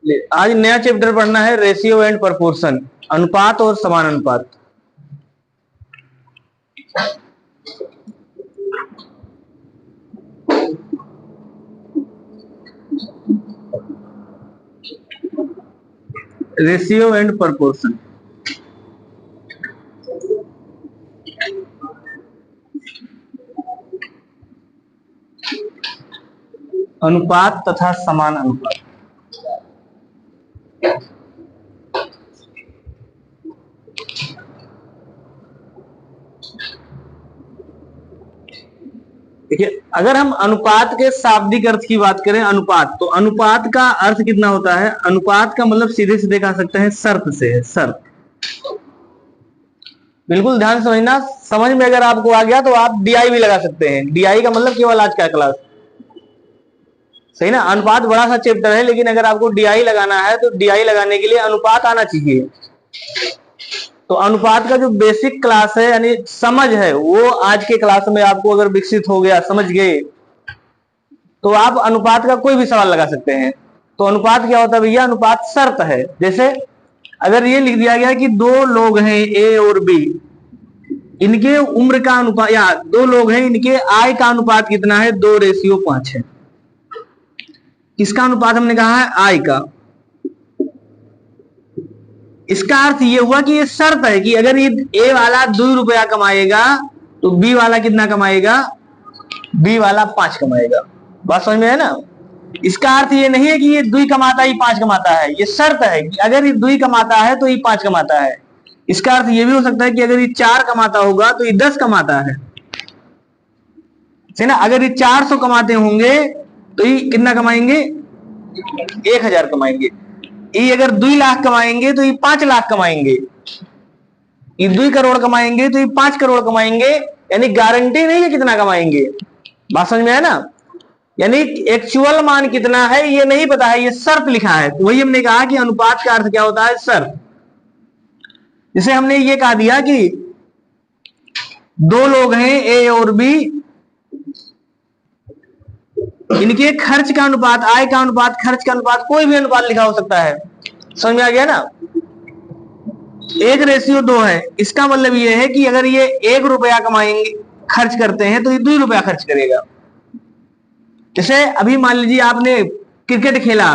आज नया चैप्टर पढ़ना है, रेशियो एंड प्रोपोर्शन, अनुपात और समानुपात। Ratio and proportion. अनुपात तथा समानुपात। देखिए, अगर हम अनुपात के शाब्दिक अर्थ की बात करें, अनुपात, तो अनुपात का अर्थ कितना होता है? अनुपात का मतलब सीधे सीधे कह सकते हैं शर्त से है, शर्त। बिल्कुल ध्यान समझना, समझ में अगर आपको आ गया तो आप डीआई भी लगा सकते हैं। डीआई का मतलब केवल आज का क्लास, सही ना। अनुपात बड़ा सा चैप्टर है, लेकिन अगर आपको डीआई लगाना है तो डीआई लगाने के लिए अनुपात आना चाहिए। तो अनुपात का जो बेसिक क्लास है, यानी समझ है, वो आज के क्लास में आपको अगर विकसित हो गया, समझ गए, तो आप अनुपात का कोई भी सवाल लगा सकते हैं। तो अनुपात क्या होता है भैया? अनुपात शर्त है। जैसे अगर ये लिख दिया गया कि दो लोग हैं ए और बी, इनके उम्र का अनुपात, या दो लोग हैं, इनके आय का अनुपात कितना है? 2:5 है। किसका अनुपात हमने कहा है? आय का। इसका अर्थ ये हुआ कि ये शर्त है कि अगर ये ए वाला 2 रुपया कमाएगा तो बी वाला कितना कमाएगा? बी वाला 5 कमाएगा। बात समझ में है ना? इसका अर्थ ये नहीं है कि ये 2 कमाता है, 5 कमाता है। ये शर्त है कि अगर ये 2 कमाता है तो ये 5 कमाता है। इसका अर्थ ये भी हो सकता है कि अगर ये 4 कमाता होगा तो ये 10 कमाता है, ना। अगर ये 400 कमाते होंगे तो ये कितना कमाएंगे? 1000 कमाएंगे। ये अगर 2 लाख कमाएंगे तो ये 5 लाख कमाएंगे। ये 2 करोड़ कमाएंगे तो ये 5 करोड़ कमाएंगे। यानी गारंटी नहीं है कितना कमाएंगे। बात समझ में है ना? यानी एक्चुअल मान कितना है ये नहीं पता है, ये शर्त लिखा है। तो वही हमने कहा कि अनुपात का अर्थ क्या होता है? शर्त। जैसे हमने ये कहा दिया कि दो लोग हैं ए और बी, इनके खर्च का अनुपात, आय का अनुपात, खर्च का अनुपात, कोई भी अनुपात लिखा हो सकता है। समझ में आ गया ना? 1:2 है। इसका मतलब ये है कि अगर ये 1 रुपया कमाएंगे, खर्च करते हैं, तो ये 2 रुपया खर्च करेगा। जैसे अभी मान लीजिए आपने क्रिकेट खेला,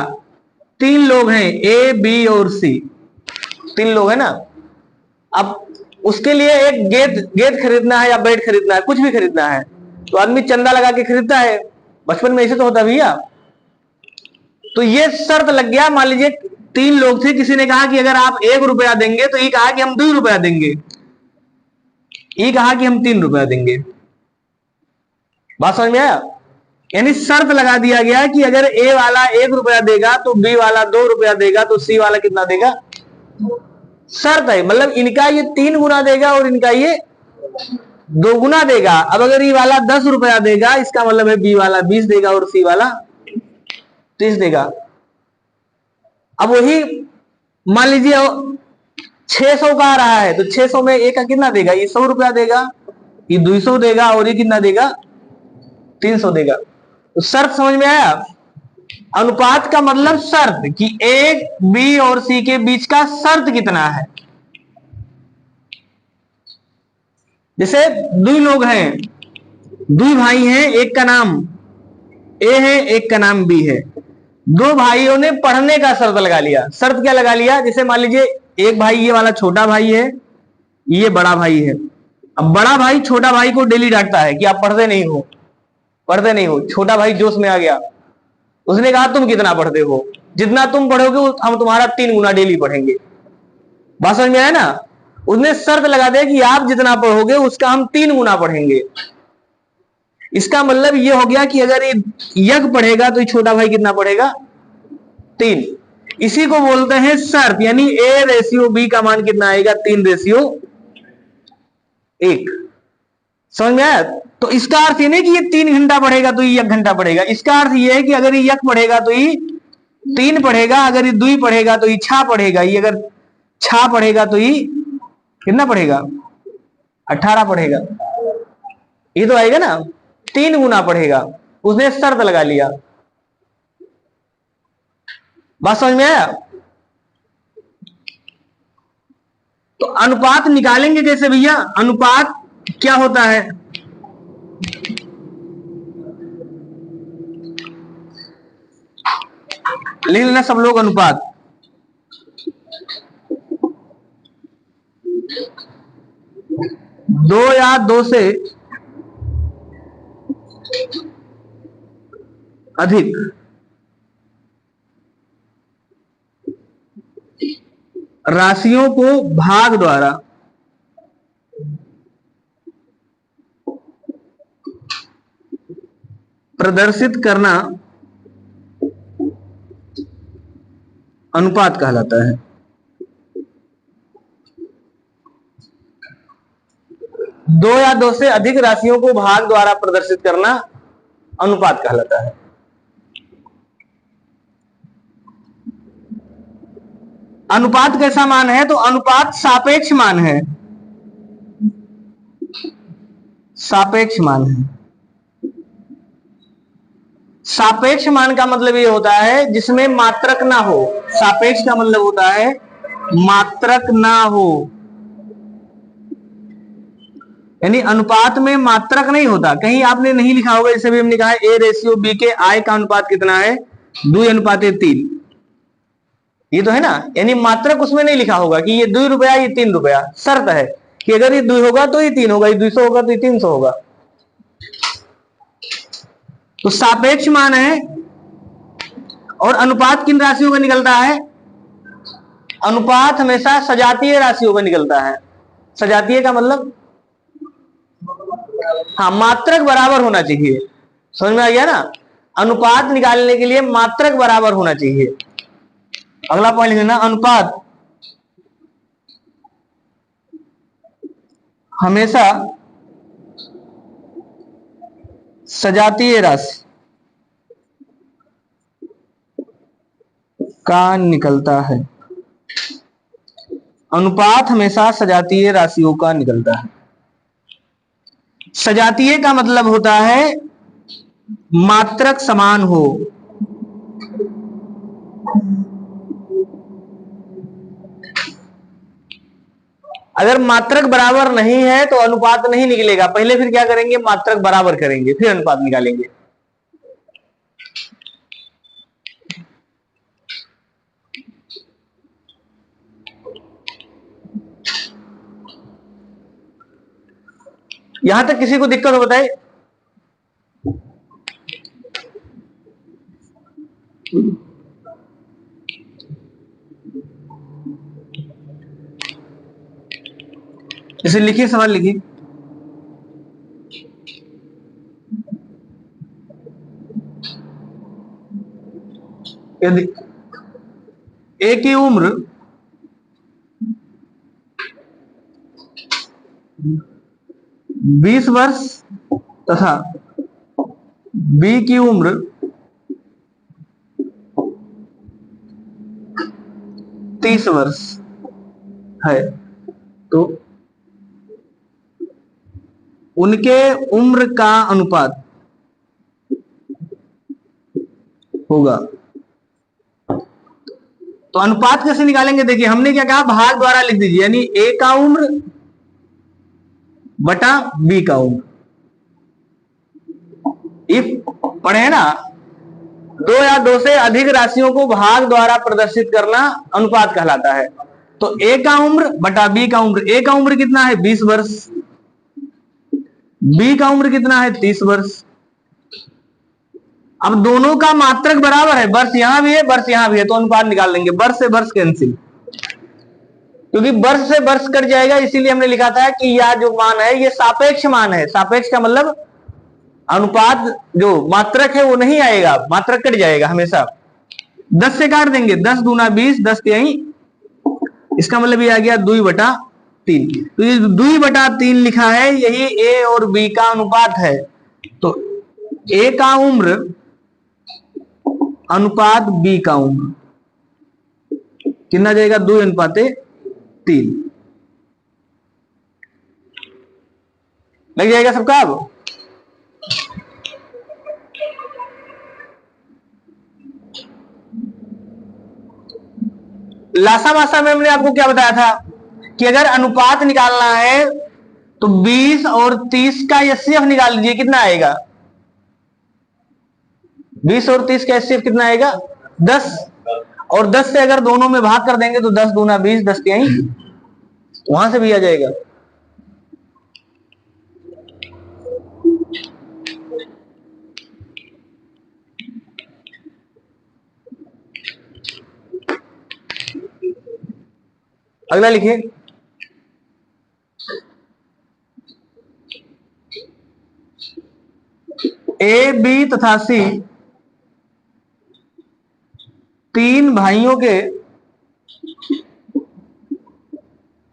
3 लोग हैं ए बी और सी, 3 लोग है ना। अब उसके लिए एक गेंद खरीदना है या बैट खरीदना है, कुछ भी खरीदना है, तो आदमी चंदा लगा के खरीदता है। बचपन में ऐसे तो होता भैया। तो ये शर्त लग गया। मान लीजिए 3 लोग थे, किसी ने कहा कि अगर आप 1 रुपया देंगे, तो ये कहा कि हम 2 रुपया देंगे, ये कहा कि हम 3 रुपया देंगे। बात समझ में आया? यानी शर्त लगा दिया गया कि अगर ए वाला 1 रुपया देगा तो बी वाला 2 रुपया देगा, तो सी वाला कितना देगा? शर्त है, मतलब इनका ये 3 गुना देगा और इनका ये 2 गुना देगा। अब अगर ये वाला 10 रुपया देगा, इसका मतलब है बी वाला 20 देगा और सी वाला 30 देगा। अब वही मान लीजिए 600 का आ रहा है, तो 600 में एक का कितना देगा? ये 100 रुपया देगा, ये 200 देगा और ये कितना देगा? 300 देगा। तो शर्त समझ में आया? अनुपात का मतलब शर्त, कि ए बी और सी के बीच का शर्त कितना है। जैसे 2 लोग हैं, 2 भाई हैं, एक का नाम ए है, एक का नाम बी है। 2 भाइयों ने पढ़ने का शर्त लगा लिया। शर्त क्या लगा लिया? जैसे मान लीजिए एक भाई, ये वाला छोटा भाई है, ये बड़ा भाई है। अब बड़ा भाई छोटा भाई को डेली डांटता है कि आप पढ़ते नहीं हो, पढ़ते नहीं हो। छोटा भाई जोश में आ गया, उसने कहा तुम कितना पढ़ते हो? जितना तुम पढ़ोगे हम तुम्हारा 3 गुना डेली पढ़ेंगे। बात समझ में आया ना? उसने शर्त लगा दिया कि आप जितना पढ़ोगे उसका हम 3 गुना पढ़ेंगे। इसका मतलब ये हो गया कि अगर ये यज्ञ पढ़ेगा तो ये छोटा भाई कितना पढ़ेगा? 3। इसी को बोलते हैं शर्त। यानी A/B का मान कितना आएगा? 3:1। समझ में आया? तो इसका अर्थ ये नहीं कि ये 3 घंटा पढ़ेगा तो ये 1 घंटा पढ़ेगा। इसका अर्थ ये है कि अगर ये 1 पढ़ेगा तो ये 3 पढ़ेगा, अगर ये 2 पढ़ेगा तो ये 6 पढ़ेगा, ये अगर 6 पढ़ेगा तो ये कितना पढ़ेगा? 18 पढ़ेगा। ये तो आएगा ना, 3 गुना पढ़ेगा। उसने शर्त लगा लिया। बात समझ में आया? तो अनुपात निकालेंगे कैसे भैया? अनुपात क्या होता है? लिख लेना सब लोग अनुपात। दो या दो से अधिक राशियों को भाग द्वारा प्रदर्शित करना अनुपात कहलाता है। दो या दो से अधिक राशियों को भाग द्वारा प्रदर्शित करना अनुपात कहलाता है। अनुपात कैसा मान है? तो अनुपात सापेक्ष मान है। सापेक्ष मान है। सापेक्ष मान का मतलब ये होता है जिसमें मात्रक ना हो। सापेक्ष का मतलब होता है मात्रक ना हो, यानी अनुपात में मात्रक नहीं होता। कहीं आपने नहीं लिखा होगा, जैसे भी हमने कहा ए रेशियो बी के आय का अनुपात कितना है? 2:3। ये तो है ना, यानी मात्रक उसमें नहीं लिखा होगा कि ये 2 रुपया ये 3 रुपया। शर्त है कि अगर ये 2 होगा तो ये 3 होगा, ये 200 होगा तो ये 300 होगा। तो सापेक्ष मान है। और अनुपात किन राशियों का निकलता है? अनुपात हमेशा सजातीय राशियों का निकलता है। सजातीय का मतलब हाँ, मात्रक बराबर होना चाहिए। समझ में आ गया ना? अनुपात निकालने के लिए मात्रक बराबर होना चाहिए। अगला पॉइंट लिखना, अनुपात हमेशा सजातीय राशि का निकलता है। अनुपात हमेशा सजातीय राशियों का निकलता है। सजातीय का मतलब होता है मात्रक समान हो। अगर मात्रक बराबर नहीं है तो अनुपात नहीं निकलेगा। पहले फिर क्या करेंगे? मात्रक बराबर करेंगे, फिर अनुपात निकालेंगे। यहां तक किसी को दिक्कत हो बताए? इसे लिखिए, सवाल लिखिए। यदि ए की उम्र 20 वर्ष तथा बी की उम्र 30 वर्ष है, तो उनके उम्र का अनुपात होगा। तो अनुपात कैसे निकालेंगे? देखिए, हमने क्या कहा? भाग द्वारा लिख दीजिए, यानी ए का उम्र बटा बी का उम्र। इफ पढ़े ना, दो या दो से अधिक राशियों को भाग द्वारा प्रदर्शित करना अनुपात कहलाता है। तो ए का उम्र बटा बी का उम्र। ए का उम्र कितना है? 20 वर्ष। बी का उम्र कितना है? 30 वर्ष। अब दोनों का मात्रक बराबर है, वर्ष यहां भी है वर्ष यहां भी है, तो अनुपात निकाल लेंगे। वर्ष से वर्ष कैंसिल, क्योंकि वर्ष से वर्ष कट जाएगा, इसीलिए हमने लिखा था कि यह जो मान है ये सापेक्ष मान है। सापेक्ष का मतलब अनुपात जो मात्रक है वो नहीं आएगा, मात्रक कट जाएगा हमेशा। 10 से काट देंगे, 10 दूना 20, 10 यही, इसका मतलब ये आ गया 2/3। तो ये 2/3 लिखा है, यही ए और बी का अनुपात है। तो ए का उम्र अनुपात बी का उम्र कितना जाएगा? 2:3 लग जाएगा सबका। अब लासा मासा में हमने आपको क्या बताया था कि अगर अनुपात निकालना है तो 20 और 30 का एचसीएफ निकाल लीजिए, कितना आएगा? 20 और 30 का एचसीएफ कितना आएगा? 10। और 10 से अगर दोनों में भाग कर देंगे तो 10 दूना 20, 10 यहीं वहां से भी आ जाएगा। अगला लिखिए, ए बी तथा सी तीन भाइयों के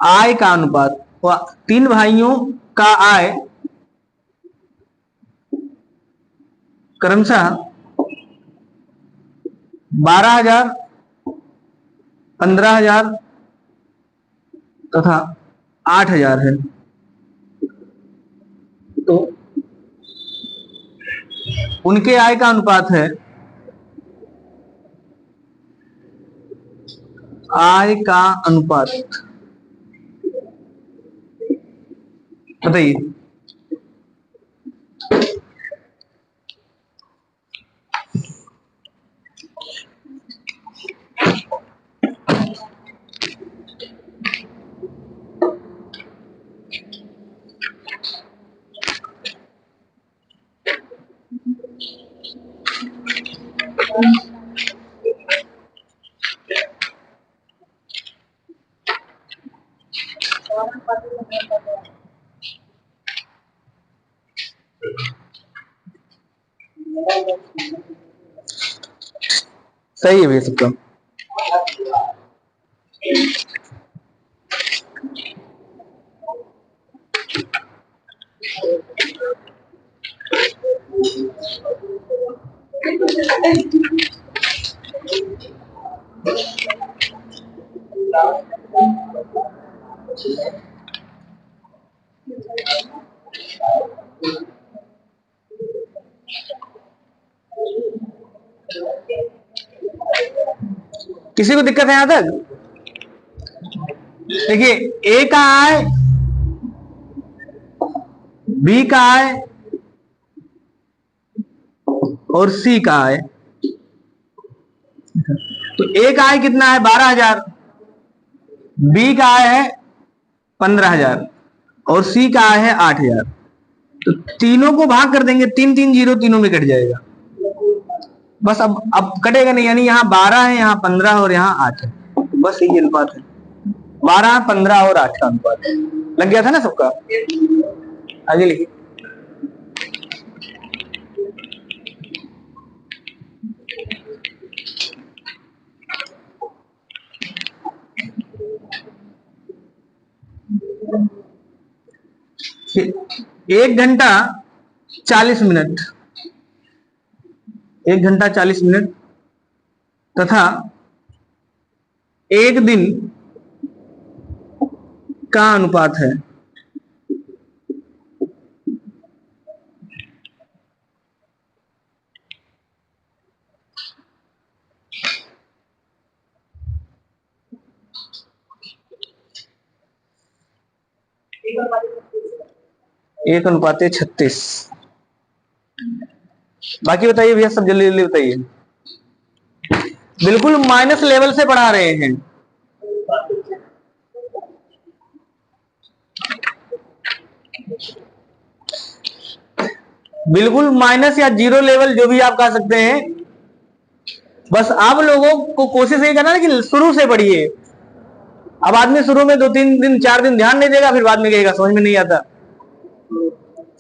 आय का अनुपात। तीन भाइयों का आय क्रमशः 12,000, 15,000 तथा 8,000 है। तो उनके आय का अनुपात है, आय का अनुपात बताइए। सही है भैया सबका। किसी को दिक्कत है यहां तक? देखिए, ए का आय, बी का आय और सी का आय। तो ए का आय कितना है? 12,000। बी का आय है 15,000 और सी का आय है 8,000। तो तीनों को भाग कर देंगे, 3 3 जीरो तीनों में कट जाएगा। बस अब कटेगा नहीं, यानी यहाँ 12 है, यहाँ 15 और यहाँ 8 है। तो बस यही अनुपात है, 12, 15 और 8 का अनुपात है। लग गया था ना सबका? आगे लिखिए। एक घंटा 40 मिनट, 1 घंटा 40 मिनट तथा एक दिन का अनुपात है। एक अनुपात 36। बाकी बताइए भैया, सब जल्दी जल्दी बताइए। बिल्कुल माइनस लेवल से पढ़ा रहे हैं। बिल्कुल माइनस या जीरो लेवल, जो भी आप कह सकते हैं। बस आप लोगों को कोशिश यही करना है कि शुरू से पढ़िए। अब आदमी शुरू में 2 3 दिन 4 दिन ध्यान नहीं देगा, फिर बाद में कहेगा समझ में नहीं आता।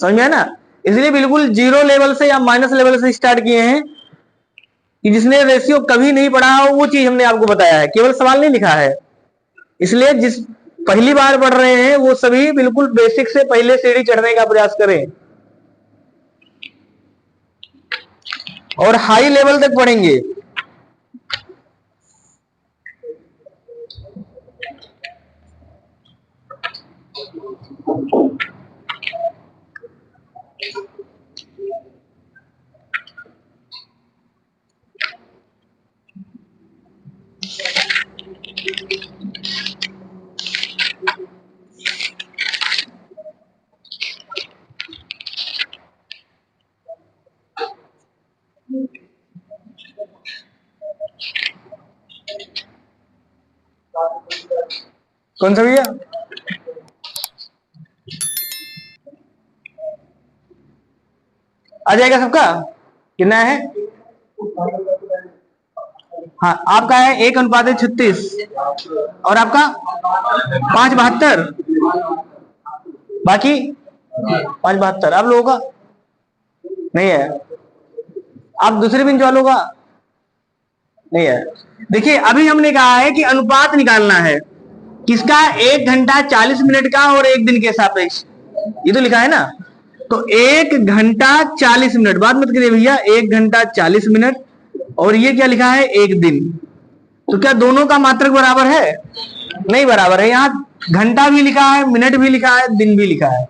समझ में है ना? इसलिए बिल्कुल जीरो लेवल से या माइनस लेवल से स्टार्ट किए हैं कि जिसने रेशियो कभी नहीं पढ़ा हो वो चीज हमने आपको बताया है, केवल सवाल नहीं लिखा है। इसलिए जिस पहली बार पढ़ रहे हैं वो सभी बिल्कुल बेसिक से पहले सीढ़ी चढ़ने का प्रयास करें और हाई लेवल तक पढ़ेंगे। कौन सा भैया? आ जाएगा सबका? कितना है? हाँ, आपका है 1:36 और आपका 5:72, बाकी 5:72। आप लोगों का नहीं है? आप दूसरे बेंच वालों का नहीं है? देखिए, अभी हमने कहा है कि अनुपात निकालना है किसका? 1 घंटा 40 मिनट का और एक दिन के सापेक्ष। ये तो लिखा है ना। तो 1 घंटा 40 मिनट, बात मत करिए भैया, 1 घंटा 40 मिनट और ये क्या लिखा है? एक दिन। तो क्या दोनों का मात्रक बराबर है? नहीं बराबर है। यहाँ घंटा भी लिखा है, मिनट भी लिखा है, दिन भी लिखा है।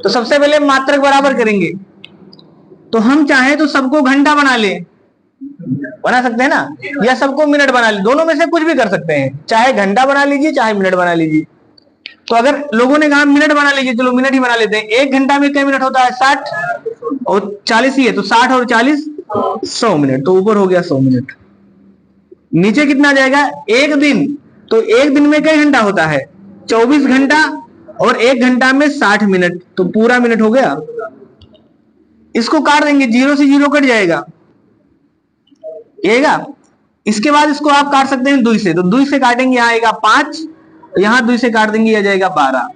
तो सबसे पहले मात्रक बराबर करेंगे। तो हम चाहें तो सबको घंटा बना ले, बना सकते हैं ना, या सबको मिनट बना ले, दोनों में से कुछ भी कर सकते हैं। चाहे घंटा बना लीजिए, चाहे मिनट बना लीजिए। तो अगर लोगों ने कहा मिनट बना लीजिए, चलो मिनट ही बना लेते हैं। 1 घंटा में कितने मिनट होता है? 60 और 40 ही है, तो 60 और 40 100 मिनट। तो ऊपर हो गया 100 मिनट। नीचे कितना आ जाएगा? एक दिन। तो एक दिन में कई घंटा होता है? 24 घंटा और 1 घंटा में 60 मिनट, तो पूरा मिनट हो गया। इसको काट देंगे, 0 से 0 कट जाएगा, इसके बाद इसको आप काट सकते हैं 2 से। तो 2 से काटेंगे, यहाँ आएगा 5, यहां 2 से काट देंगे, आ जाएगा 12।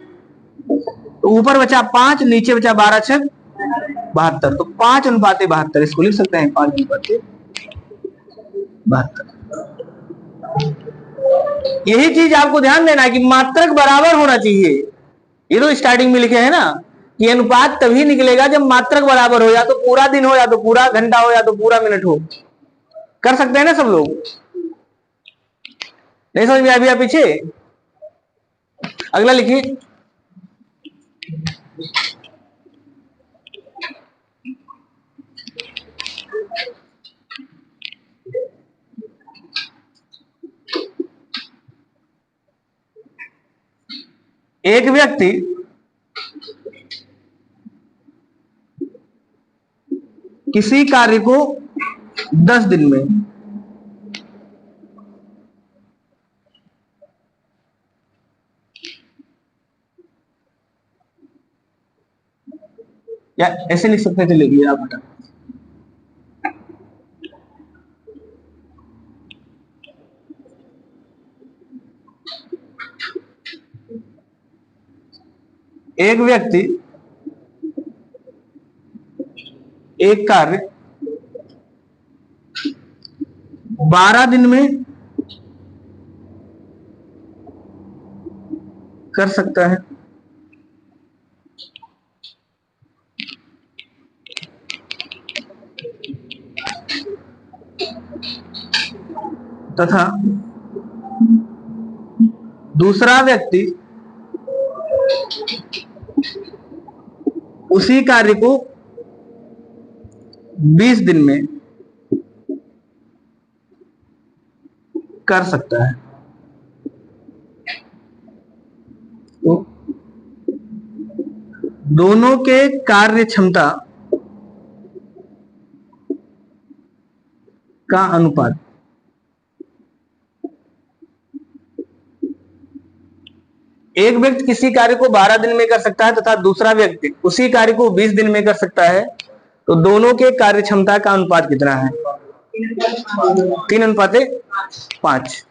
तो ऊपर बचा 5, नीचे बचा 12 छक 72। तो 5:72 इसको लिख सकते हैं, 5:72। यही चीज आपको ध्यान देना है कि मात्रक बराबर होना चाहिए। ये तो स्टार्टिंग में लिखे हैं ना कि अनुपात तभी निकलेगा जब मात्रक बराबर हो, या तो पूरा दिन हो, या तो पूरा घंटा हो, या तो पूरा मिनट हो। कर सकते हैं ना सब लोग? नहीं समझ में अभी? पीछे अगला लिखिए। एक व्यक्ति किसी कार्य को 10 दिन में या ऐसे लिख सकते हैं, चलिए आप बता। एक व्यक्ति एक कार्य 12 दिन में कर सकता है, तथा दूसरा व्यक्ति उसी कार्य को 20 दिन में कर सकता है। तो दोनों के कार्य क्षमता का अनुपात एक व्यक्ति किसी कार्य को 12 दिन में कर सकता है तथा दूसरा व्यक्ति उसी कार्य को 20 दिन में कर सकता है, तो दोनों के कार्य क्षमता का अनुपात कितना है? 3:5।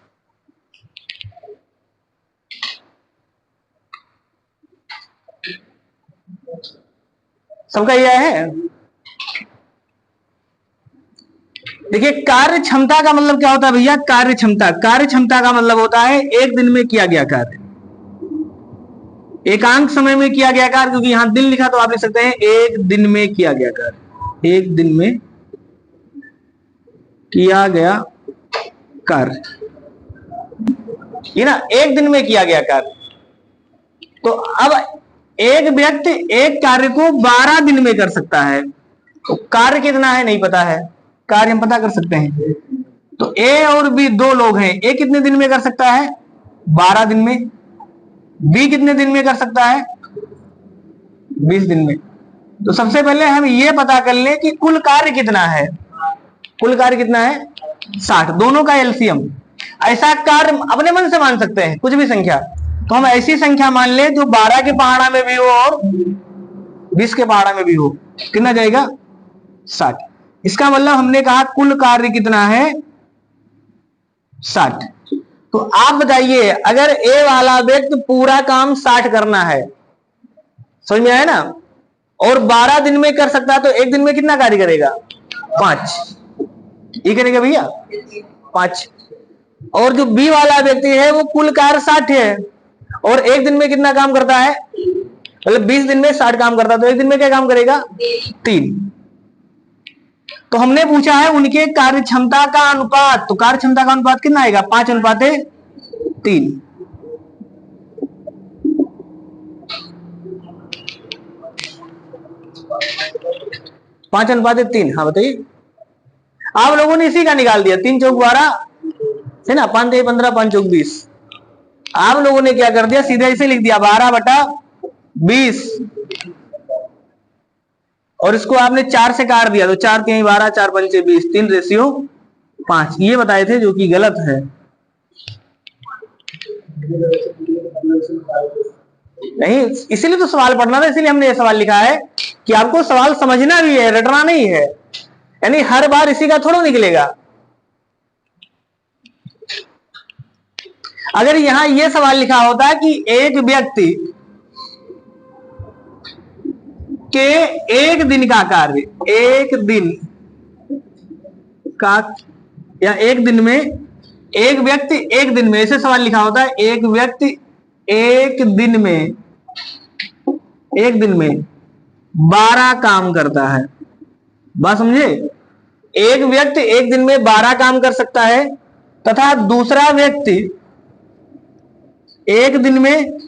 सबका यह है। देखिए, कार्य क्षमता का मतलब क्या होता है भैया? कार्य क्षमता का मतलब होता है एक दिन में किया गया कार्य, एकांक समय में किया गया कार्य। क्योंकि यहां दिन लिखा तो आप लिख सकते हैं एक दिन में किया गया कार्य, एक दिन में किया गया कार्य, ये ना, एक दिन में किया गया कार्य। तो अब एक व्यक्ति एक कार्य को 12 दिन में कर सकता है, तो कार्य कितना है नहीं पता है, कार्य हम पता कर सकते हैं। तो ए और बी दो लोग हैं, ए कितने दिन में कर सकता है? 12 दिन में। बी कितने दिन में कर सकता है? 20 दिन में। तो सबसे पहले हम ये पता कर लें कि कुल कार्य कितना है। कुल कार्य कितना है? 60। दोनों का एलसीएम। ऐसा कार्य अपने मन से मान सकते हैं, कुछ भी संख्या। तो हम ऐसी संख्या मान ले जो 12 के पहाड़ा में भी हो और 20 के पहाड़ा में भी हो। कितना जाएगा? 60। इसका मतलब हमने कहा कुल कार्य कितना है? 60। तो आप बताइए, अगर ए वाला व्यक्ति पूरा काम 60 करना है, समझ में आया ना, और 12 दिन में कर सकता है, तो एक दिन में कितना कार्य करेगा? 5। ये करेगा भैया 5। और जो बी वाला व्यक्ति है वो कुल कार्य 60 है और एक दिन में कितना काम करता है? मतलब 20 दिन में 60 काम करता है, तो एक दिन में क्या काम करेगा? 3। तो हमने पूछा है उनके कार्य क्षमता का अनुपात। तो कार्य क्षमता का अनुपात कितना आएगा? 5:3। 5:3। हाँ बताइए। आप लोगों ने इसी का निकाल दिया, 3 चौक 12 है ना, 5 3 15 5 चौक 20। आप लोगों ने क्या कर दिया? सीधा इसे लिख दिया 12/20 और इसको आपने 4 से काट दिया, तो 4 के 12 4 पंचे 20, 3:5। ये बताए थे, जो कि गलत है। नहीं, इसीलिए तो सवाल पढ़ना था, इसीलिए हमने ये सवाल लिखा है कि आपको सवाल समझना भी है, रटना नहीं है। यानी हर बार इसी का थोड़ा निकलेगा। अगर यहां यह सवाल लिखा होता कि एक व्यक्ति के एक दिन का कार्य, एक दिन का, या एक दिन में, एक व्यक्ति एक दिन में, ऐसे सवाल लिखा होता है एक व्यक्ति एक दिन में 12 काम करता है। बात समझे? एक व्यक्ति एक दिन में 12 काम कर सकता है तथा दूसरा व्यक्ति एक दिन में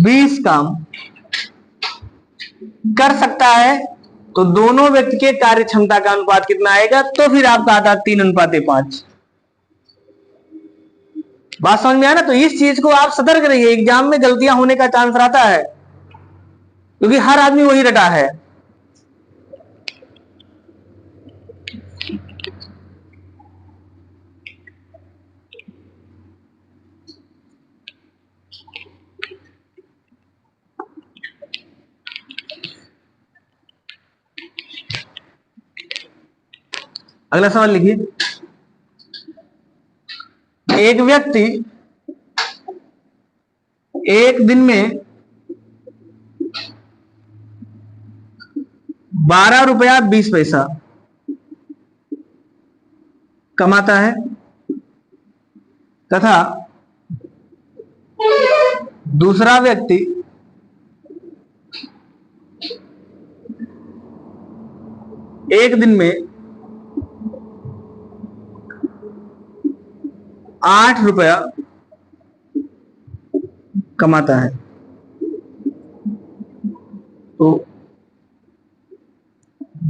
20 काम कर सकता है। तो दोनों व्यक्ति के कार्य क्षमता का अनुपात कितना आएगा? तो फिर आपका आता 3:5। बात समझ में आया ना? तो इस चीज को आप सतर्क रहिए, एग्जाम में गलतियां होने का चांस रहता है, क्योंकि हर आदमी वही रटा है। अगला सवाल लिखिए। एक व्यक्ति एक दिन में 12 रुपया 20 पैसा कमाता है तथा दूसरा व्यक्ति एक दिन में 8 रुपया कमाता है। तो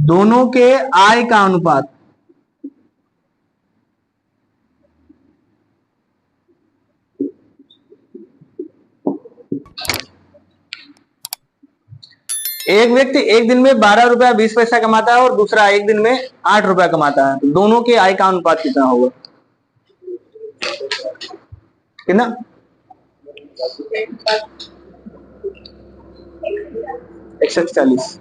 दोनों के आय का अनुपात एक व्यक्ति एक दिन में 12 रुपया 20 पैसा कमाता है और दूसरा एक दिन में 8 रुपया कमाता है। तो दोनों के आय का अनुपात कितना होगा? कितना? 140।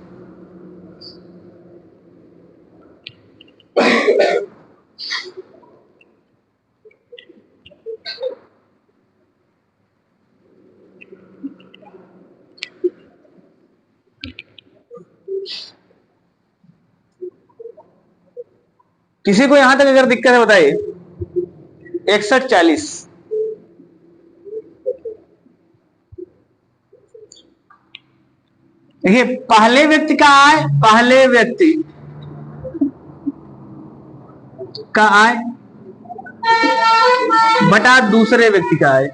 किसी को यहां तक अगर दिक्कत है बताइए। 6140। देखिए, पहले व्यक्ति का आय, पहले व्यक्ति का आय बटा दूसरे व्यक्ति का आय।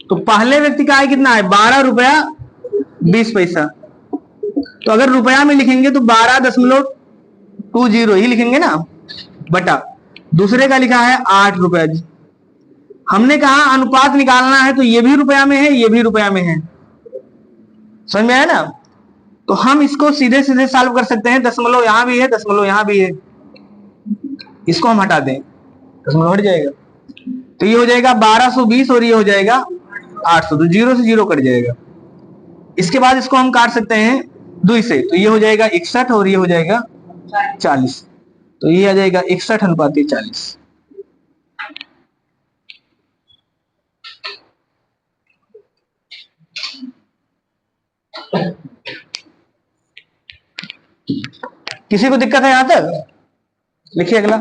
तो पहले व्यक्ति का आय कितना है? 12 रुपया 20 पैसा तो अगर रुपया में लिखेंगे तो 12.20 ही लिखेंगे ना, बटा दूसरे का लिखा है 8 रुपया जी। हमने कहा अनुपात निकालना है, तो ये भी रुपया में है, ये भी रुपया में है, समझ में आया ना। तो हम इसको सीधे सीधे सॉल्व कर सकते हैं, दशमलव यहां भी है, दशमलव यहां भी है, इसको हम हटा दें, दशमलव हट जाएगा, तो ये हो जाएगा 1220 और ये हो जाएगा 800, तो 0 से 0 कट जाएगा। इसके बाद इसको हम काट सकते हैं 2 से, तो ये हो जाएगा 61 और ये हो जाएगा 40, तो ये आ जाएगा 61:40। किसी को दिक्कत है यहां तक? लिखिए अगला।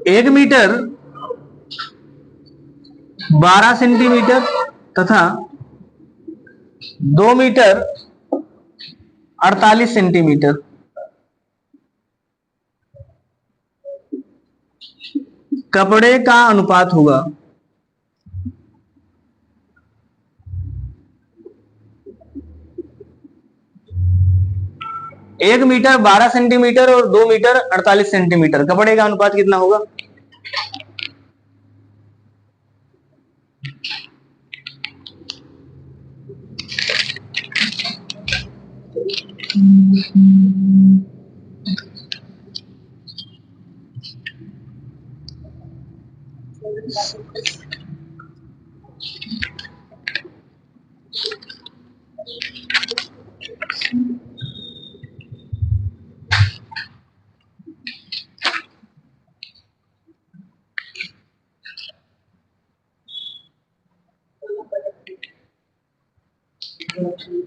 एक मीटर 12 सेंटीमीटर तथा 2 मीटर 48 सेंटीमीटर कपड़े का अनुपात होगा। एक मीटर 12 सेंटीमीटर और 2 मीटर 48 सेंटीमीटर कपड़े का अनुपात कितना होगा?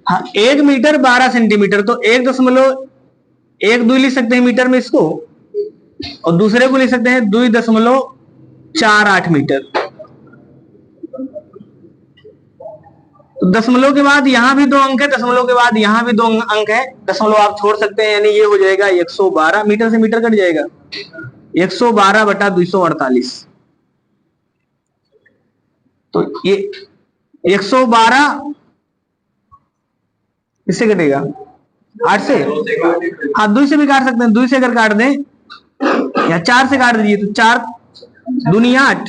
हाँ, 1 मीटर 12 सेंटीमीटर, तो 1.12 लिख सकते हैं मीटर में इसको, और दूसरे को लिख सकते हैं 2.48 मीटर। तो दशमलव के बाद यहां भी 2 अंक है, दशमलव के बाद यहां भी 2 अंक है, दशमलव आप छोड़ सकते हैं, यानी ये हो जाएगा 112, मीटर से मीटर कट जाएगा, 112/248। तो ये 112 इससे कटेगा 8 से, हाँ 2 से भी काट सकते हैं, 2 से अगर काट दें या 4 से काट दीजिए, तो 4 दूनी 8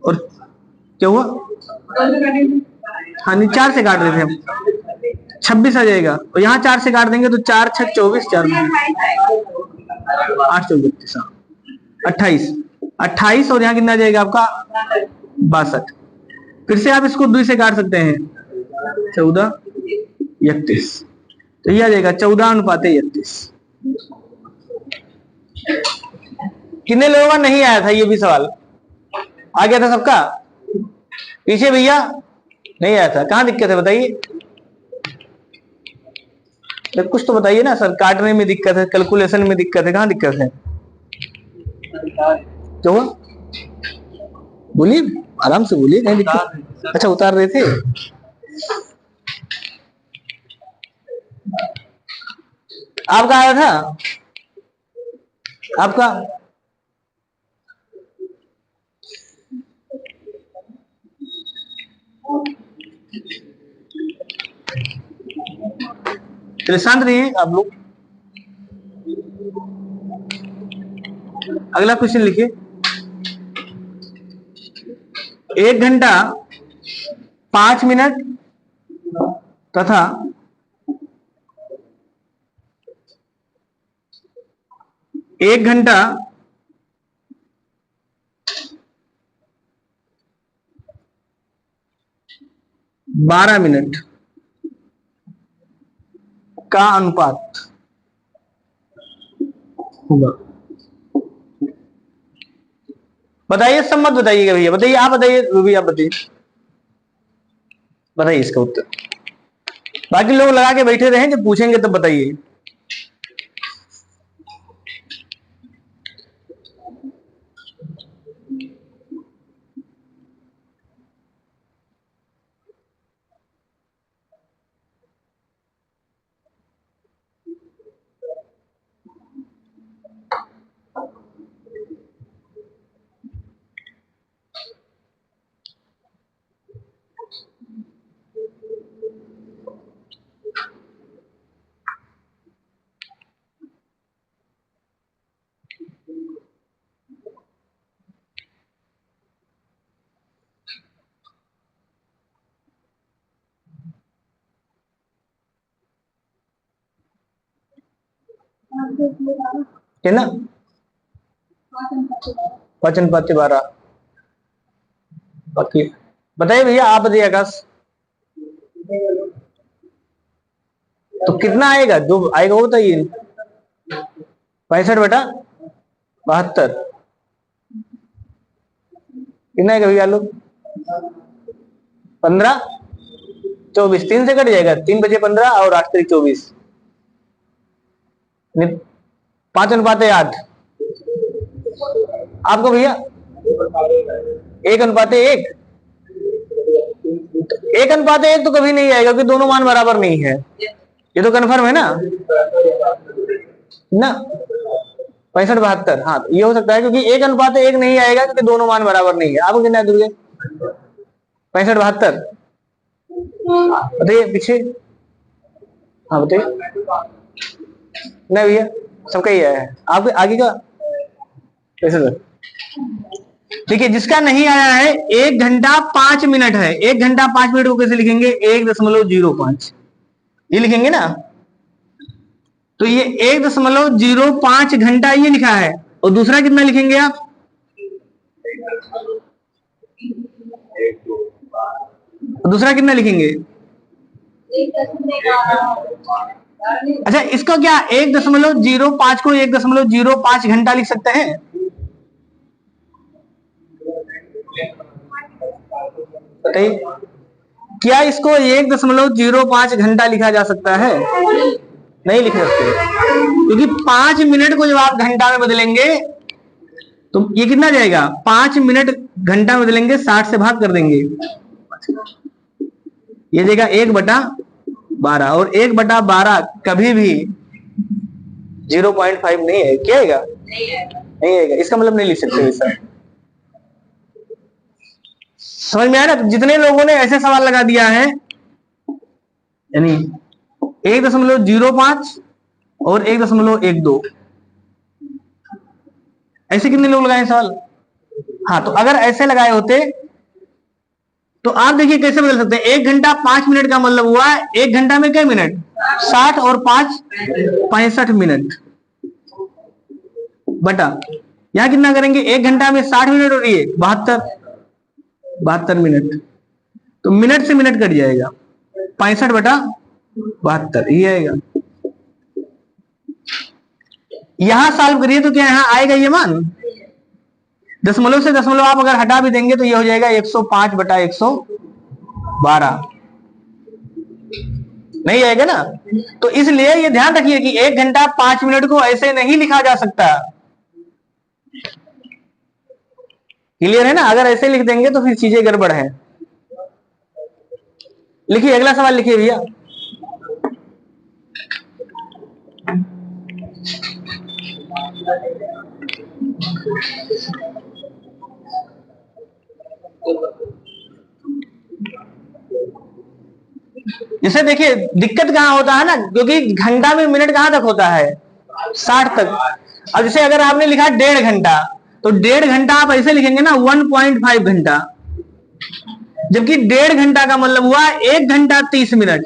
और क्या हुआ, हाँ नहीं 4 से काट देते हम, 26 आ जाएगा, और यहाँ 4 से काट देंगे तो 4 6 24, 4 8 4 32, 28 और यहाँ कितना आ जाएगा आपका 62। फिर से आप इसको 2 से काट सकते हैं, 14:31, तो ये आ जाएगा 14:31। कितने लोगों का नहीं आया था ये भी सवाल? आ गया था सबका? पीछे भैया नहीं आया था, कहां दिक्कत है बताइए? तो कुछ तो बताइए ना सर, काटने में दिक्कत है, कैलकुलेशन में दिक्कत है, कहां दिक्कत है? क्या हुआ? बोलिए, आराम से बोलिए, कहीं दिक्कत? अच्छा उतार रहे थे, आपका आया था? आपका चलिए शांत रहिए आप लोग। अगला क्वेश्चन लिखिए। 1 घंटा 5 मिनट तथा 1 घंटा 12 मिनट का अनुपात होगा। बताइए, सब मत बताइएगा भैया, बताइए, आप बताइए, रूबी आप बताइए, बताइए इसका उत्तर। बाकी लोग लगा के बैठे रहे, जब पूछेंगे तब बताइए। कितना? 5:12। बाकी बताइए भैया, आप बताइए आकाश, तो कितना आएगा? जो आएगा वो बताइए। 65/72 कितना आएगा भैया लोग? 15/24, 3 से कट जाएगा, 3 बचे 15 और 8×3 = 24, 5:8 आपको भैया 1:1। 1:1 तो कभी नहीं आएगा क्योंकि दोनों मान बराबर नहीं है, ये तो कन्फर्म है ना। 65/72, हाँ ये हो सकता है क्योंकि 1:1 नहीं आएगा क्योंकि दोनों मान बराबर नहीं है। आपको कितना है दुर्गे? 65/72 बताइए पीछे। हाँ बताइए। नहीं भैया सबका ही आया है, आपके आगे का कैसे सर? देखिए जिसका नहीं आया है 1 घंटा 5 मिनट है, 1 घंटा 5 मिनट को कैसे लिखेंगे? 1.05 ये लिखेंगे ना। तो ये 1.05 घंटा ये लिखा है, और दूसरा कितना लिखेंगे आप? दूसरा कितना लिखेंगे? अच्छा इसको क्या 1.05 को 1.05 घंटा लिख सकते हैं? बताइए, क्या इसको 1.05 घंटा लिखा जा सकता है? नहीं लिख सकते, क्योंकि 5 मिनट को जब आप घंटा में बदलेंगे तो ये कितना जाएगा? 5 मिनट घंटा में बदलेंगे, 60 से भाग कर देंगे, ये देगा 1/12, और 1/12 कभी भी 0.5 नहीं है। क्या आएगा? नहीं आएगा, इसका मतलब नहीं लिख सकते वैसा। समझ में आया ना? जितने लोगों ने ऐसे सवाल लगा दिया है, यानी 1.05 और 1.12, ऐसे कितने लोग लगाए सवाल? हाँ तो अगर ऐसे लगाए होते तो आप देखिए कैसे बदल सकते हैं। 1 घंटा 5 मिनट का मतलब हुआ 1 घंटा में क्या मिनट? 60 और 5 65 मिनट बटा, यहां कितना करेंगे? 1 घंटा में 60 मिनट हो रही है, 72 मिनट, तो मिनट से मिनट कट जाएगा, 65/72 ये आएगा। यहां सॉल्व करिए तो क्या यहां आएगा ये मान? दशमलव से दशमलव आप अगर हटा भी देंगे तो ये हो जाएगा 105/112, नहीं आएगा ना। तो इसलिए ये ध्यान रखिए कि 1 घंटा 5 मिनट को ऐसे नहीं लिखा जा सकता। क्लियर है ना? अगर ऐसे लिख देंगे तो फिर चीजें गड़बड़ है। लिखिए अगला सवाल लिखिए भैया। जैसे देखिए दिक्कत कहां होता है ना, क्योंकि घंटा में मिनट कहां तक होता है? 60 तक। अब जैसे अगर आपने लिखा 1.5 घंटा, तो 1.5 घंटा आप ऐसे लिखेंगे ना 1.5 घंटा, जबकि 1.5 घंटा का मतलब हुआ 1 घंटा 30 मिनट,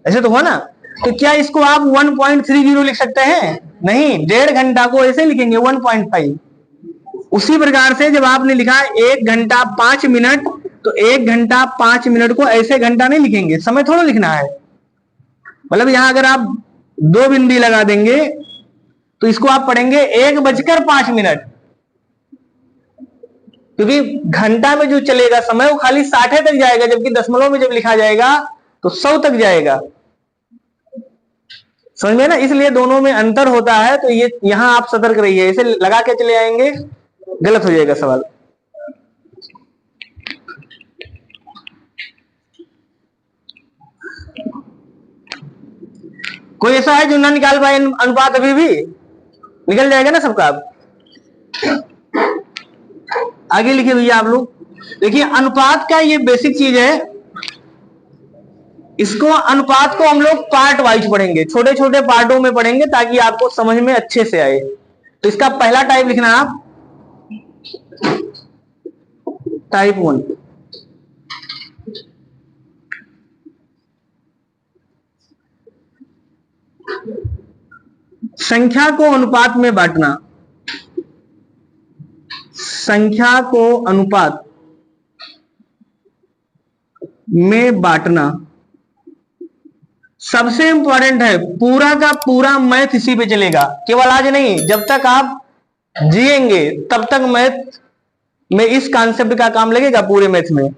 ऐसे तो हुआ ना। तो क्या इसको आप 1.30 लिख सकते हैं? नहीं, 1.5 घंटा को ऐसे लिखेंगे 1.5। उसी प्रकार से जब आपने लिखा 1 घंटा 5 मिनट, तो 1 घंटा 5 मिनट को ऐसे घंटा नहीं लिखेंगे, समय थोड़ा लिखना है। मतलब यहां अगर आप 2 बिंदी लगा देंगे तो इसको आप पढ़ेंगे 1:05, क्योंकि घंटा में जो चलेगा समय वो खाली 60 तक जाएगा, जबकि दशमलव में जब लिखा जाएगा तो 100 तक जाएगा। समझ में ना? इसलिए दोनों में अंतर होता है। तो ये यहां आप सतर्क रहिए, इसे लगा के चले आएंगे गलत हो जाएगा सवाल। कोई ऐसा है जो ना निकाल पाए अनुपात? अभी भी निकल जाएगा ना सबका। आगे लिखिए भैया आप लोग। देखिए अनुपात का ये बेसिक चीज है, इसको अनुपात को हम लोग पार्ट वाइज पढ़ेंगे, छोटे छोटे पार्टों में पढ़ेंगे ताकि आपको समझ में अच्छे से आए। तो इसका पहला टाइप लिखना आप, टाइप 1। संख्या को अनुपात में बांटना, संख्या को अनुपात में बांटना सबसे इंपॉर्टेंट है। पूरा का पूरा मैथ इसी पे चलेगा, केवल आज नहीं, जब तक आप जिएंगे तब तक मैथ में इस कॉन्सेप्ट का काम लगेगा पूरे मैथ में।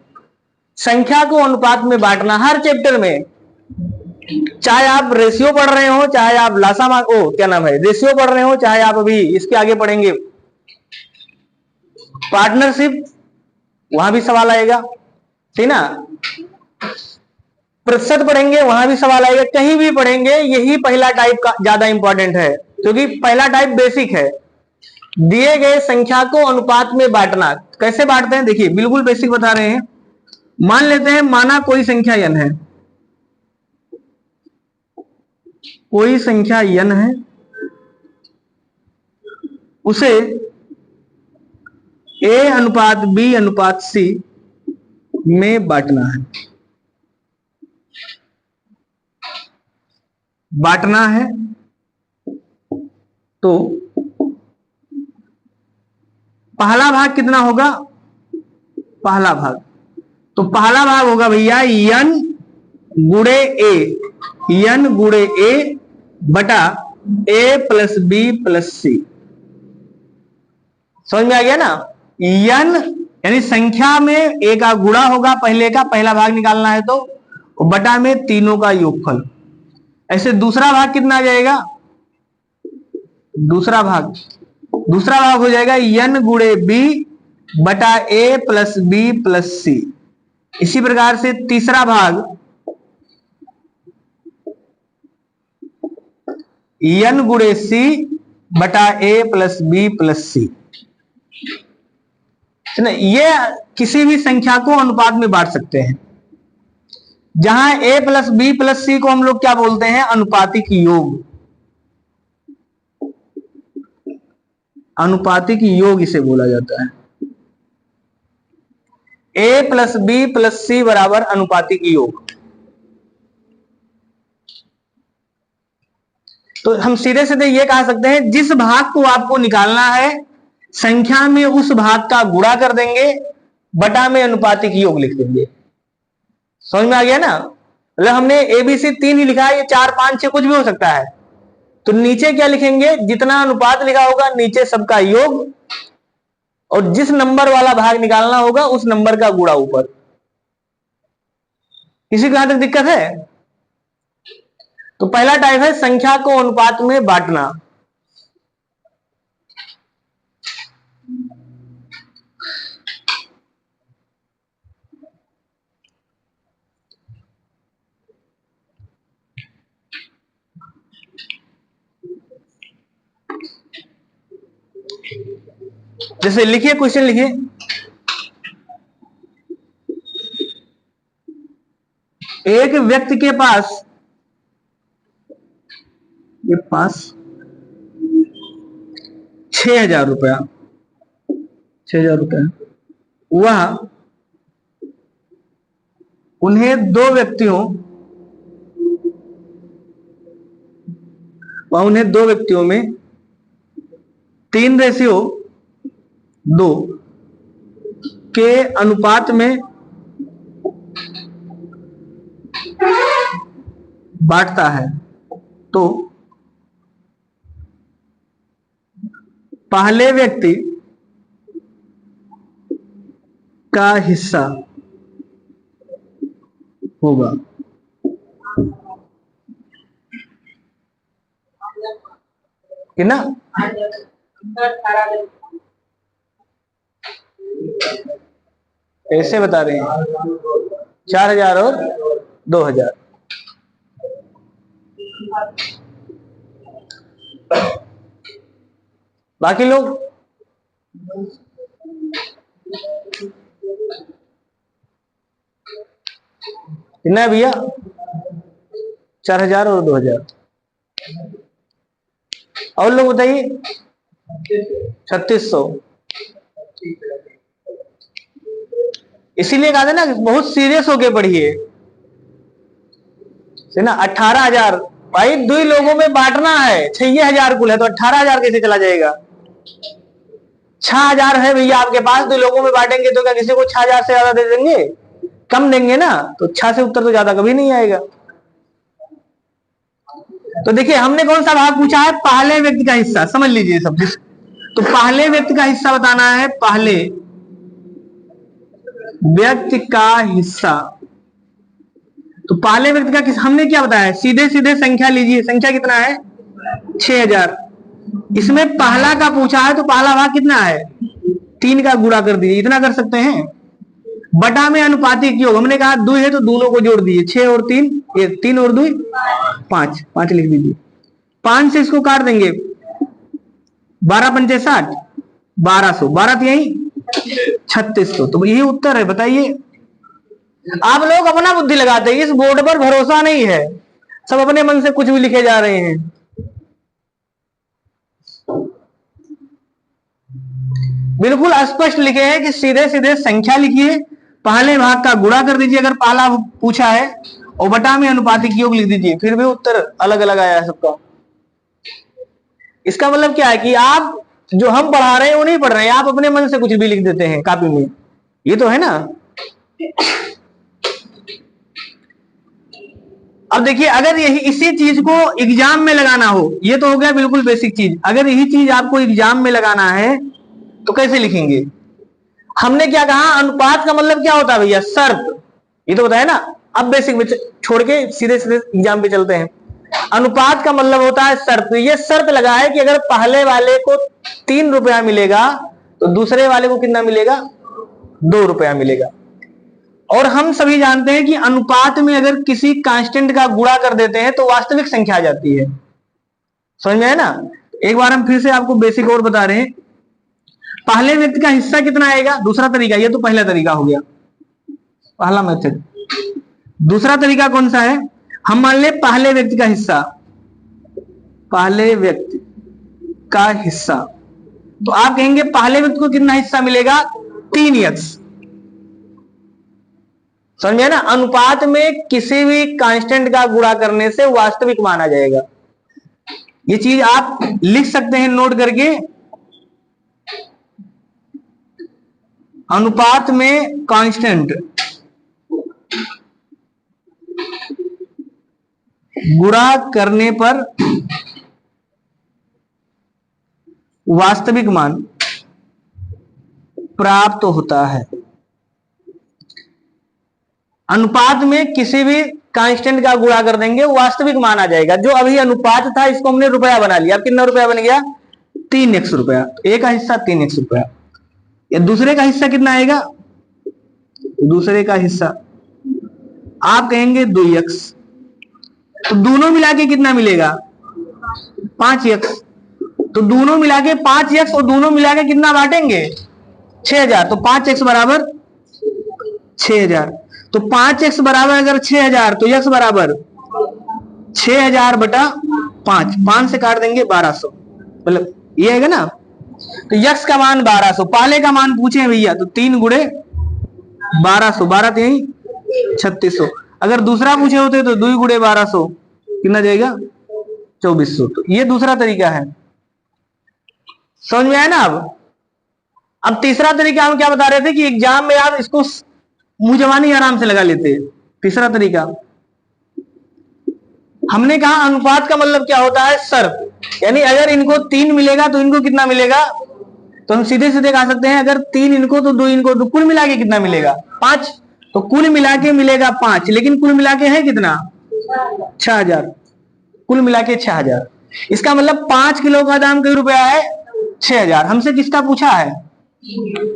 संख्या को अनुपात में बांटना हर चैप्टर में, चाहे आप रेशियो पढ़ रहे हो, चाहे आप लासा क्या नाम है, रेशियो पढ़ रहे हो, चाहे आप अभी इसके आगे पढ़ेंगे पार्टनरशिप, वहां भी सवाल आएगा, ठीक ना। प्रतिशत पढ़ेंगे, वहां भी सवाल आएगा, कहीं भी पढ़ेंगे यही पहला टाइप का ज्यादा इंपॉर्टेंट है, क्योंकि पहला टाइप बेसिक है। दिए गए संख्या को अनुपात में बांटना, कैसे बांटते हैं देखिए, बिल्कुल बेसिक बता रहे हैं। मान लेते हैं, माना कोई संख्या n है, कोई संख्या n है, उसे a अनुपात b अनुपात c में बांटना है, बांटना है। तो पहला भाग कितना होगा, पहला भाग, तो पहला भाग होगा भैया n गुणे a, n गुणे a बटा a plus b plus c। समझ में आ गया ना। n यानी संख्या में a का गुणा होगा, पहले का पहला भाग निकालना है, तो बटा में तीनों का योगफल। ऐसे दूसरा भाग कितना आ जाएगा, दूसरा भाग हो जाएगा n गुणे b बटा a plus b plus c। इसी प्रकार से तीसरा भाग n गुणे c बटा a plus b plus c। ये किसी भी संख्या को अनुपात में बांट सकते हैं। जहां a plus b plus c को हम लोग क्या बोलते हैं, अनुपातिक योग, अनुपातिक योग इसे बोला जाता है। a plus b plus c बराबर अनुपातिक योग। तो हम सीधे सीधे ये कह सकते हैं, जिस भाग को आपको निकालना है संख्या में उस भाग का गुणा कर देंगे, बटा में अनुपातिक योग लिख देंगे। समझ में आ गया ना। मतलब हमने एबीसी 3 ही लिखा है, ये 4 5 6 कुछ भी हो सकता है। तो नीचे क्या लिखेंगे, जितना अनुपात लिखा होगा नीचे सबका योग, और जिस नंबर वाला भाग निकालना होगा उस नंबर का गुणा ऊपर। किसी को यहां तक दिक्कत है। तो पहला टाइप है संख्या को अनुपात में बांटना। जैसे लिखिए, क्वेश्चन लिखिए, एक व्यक्ति के पास 6,000 रुपया, 6,000 रुपया, वह उन्हें दो व्यक्तियों में 3:2 के अनुपात में बांटता है। तो पहले व्यक्ति का हिस्सा होगा कितना, कैसे बता रहे हैं, 4,000 और 2,000। बाकी लोग कितना है भैया, 4,000 और 2,000। और लोग बताइए, 3,600। इसीलिए कहा था ना बहुत सीरियस होके पढ़िए, है ना। 18,000 भाई 2 लोगों में बांटना है, 6000 कुल है तो 18,000 कैसे चला जाएगा? 6000 है भैया आपके पास, 2 लोगों में बांटेंगे तो क्या किसी को 6000 से ज्यादा दे देंगे? कम देंगे ना, तो 6 से उत्तर तो ज्यादा कभी नहीं आएगा। तो देखिए हमने कौन सा भाग पूछा है? पहले व्यक्ति का हिस्सा, समझ लीजिए सब। तो पहले व्यक्ति का हिस्सा बताना है, पहले व्यक्ति का हिस्सा। तो पहले व्यक्ति का किस हमने क्या बताया? सीधे सीधे संख्या लीजिए, संख्या कितना है? 6000। इसमें पहला का पूछा है तो पहला भाग कितना है? 3 का गुणा कर दीजिए, इतना कर सकते हैं। बटा में अनुपातिक योग, हमने कहा 2 है तो दोनों को जोड़ दीजिए, 6 और 3, ये 3 और 2 5, 5 लिख दीजिए। 5 से इसको काट देंगे, 12 पंचे 60, 1200, 12 यही 3600। तो यही उत्तर है, बताइए। आप लोग अपना बुद्धि लगाते हैं, इस बोर्ड पर भरोसा नहीं है, सब अपने मन से कुछ भी लिखे जा रहे हैं। बिल्कुल स्पष्ट लिखे हैं कि सीधे सीधे संख्या लिखिए, पहले भाग का गुणा कर दीजिए अगर पहला पूछा है, और बटा में अनुपातिक योग लिख दीजिए, फिर भी उत्तर अलग अलग आया है सबका। इसका मतलब क्या है कि आप जो हम पढ़ा रहे हैं वो नहीं पढ़ रहे हैं, आप अपने मन से कुछ भी लिख देते हैं कॉपी में, ये तो है ना। अब देखिए अगर यही इसी चीज को एग्जाम में लगाना हो, ये तो हो गया बिल्कुल बेसिक चीज, अगर यही चीज आपको एग्जाम में लगाना है तो कैसे लिखेंगे? हमने क्या कहा? अनुपात का मतलब क्या होता है भैया? शर्त, ये तो बताया ना। अब बेसिक में छोड़ के सीधे सीधे एग्जाम पे चलते हैं। अनुपात का मतलब होता है शर्त। ये शर्त लगा है कि अगर पहले वाले को 3 रुपया मिलेगा तो दूसरे वाले को कितना मिलेगा? 2 रुपया मिलेगा। और हम सभी जानते हैं कि अनुपात में अगर किसी कांस्टेंट का गुणा कर देते हैं तो वास्तविक संख्या आ जाती है। समझ में है ना? एक बार हम फिर से आपको बेसिक और बता रहे हैं। पहले व्यक्ति का हिस्सा कितना आएगा? दूसरा तरीका, ये तो पहला तरीका हो गया, पहला मेथड। दूसरा तरीका कौन सा है? हम मान ले पहले व्यक्ति का हिस्सा, पहले व्यक्ति का हिस्सा, तो आप कहेंगे पहले व्यक्ति को कितना हिस्सा मिलेगा? 3x। समझे ना? अनुपात में किसी भी कांस्टेंट का गुणा करने से वास्तविक माना जाएगा। ये चीज आप लिख सकते हैं नोट करके। अनुपात में कांस्टेंट गुणा करने पर वास्तविक मान प्राप्त होता है। अनुपात में किसी भी कांस्टेंट का गुणा कर देंगे वास्तविक मान आ जाएगा। जो अभी अनुपात था इसको हमने रुपया बना लिया। अब कितना रुपया बन गया? 3x रुपया। एक का हिस्सा 3x रुपया। या दूसरे का हिस्सा कितना आएगा? दूसरे का हिस्सा आप कहेंगे 2x, तो दोनों मिला के कितना मिलेगा? 5x। तो दोनों मिला के 5x और दोनों मिला के कितना बांटेंगे? 6000। तो 5x बराबर 6000। तो 5x बराबर अगर 6000 तो x बराबर 6000 बटा 5, 5 से काट देंगे 1200, मतलब ये आएगा ना। तो x का मान 1200, पहले का मान पूछे भैया तो 3 गुणे 1200, 12 यही 3600। अगर दूसरा पूछे होते तो 2 गुणे 1200 कितना जाएगा? 2400। तो ये दूसरा तरीका है। समझ में आया ना? अब तीसरा तरीका हम क्या बता रहे थे कि एग्जाम में आप इसको मुंह जबानी आराम से लगा लेते हैं। तीसरा तरीका हमने कहा अनुपात का मतलब क्या होता है? शर्त। यानी अगर इनको 3 मिलेगा तो इनको कितना मिलेगा? तो हम सीधे सीधे कह सकते हैं अगर 3 इनको तो 2 इनको, तो कुल मिला के कितना मिलेगा? 5। तो कुल मिला के मिलेगा 5, लेकिन कुल मिला के है कितना? 6000। कुल मिला के 6000। इसका मतलब 5 किलो का दाम कई रुपया है? 6000। हमसे किसका पूछा है?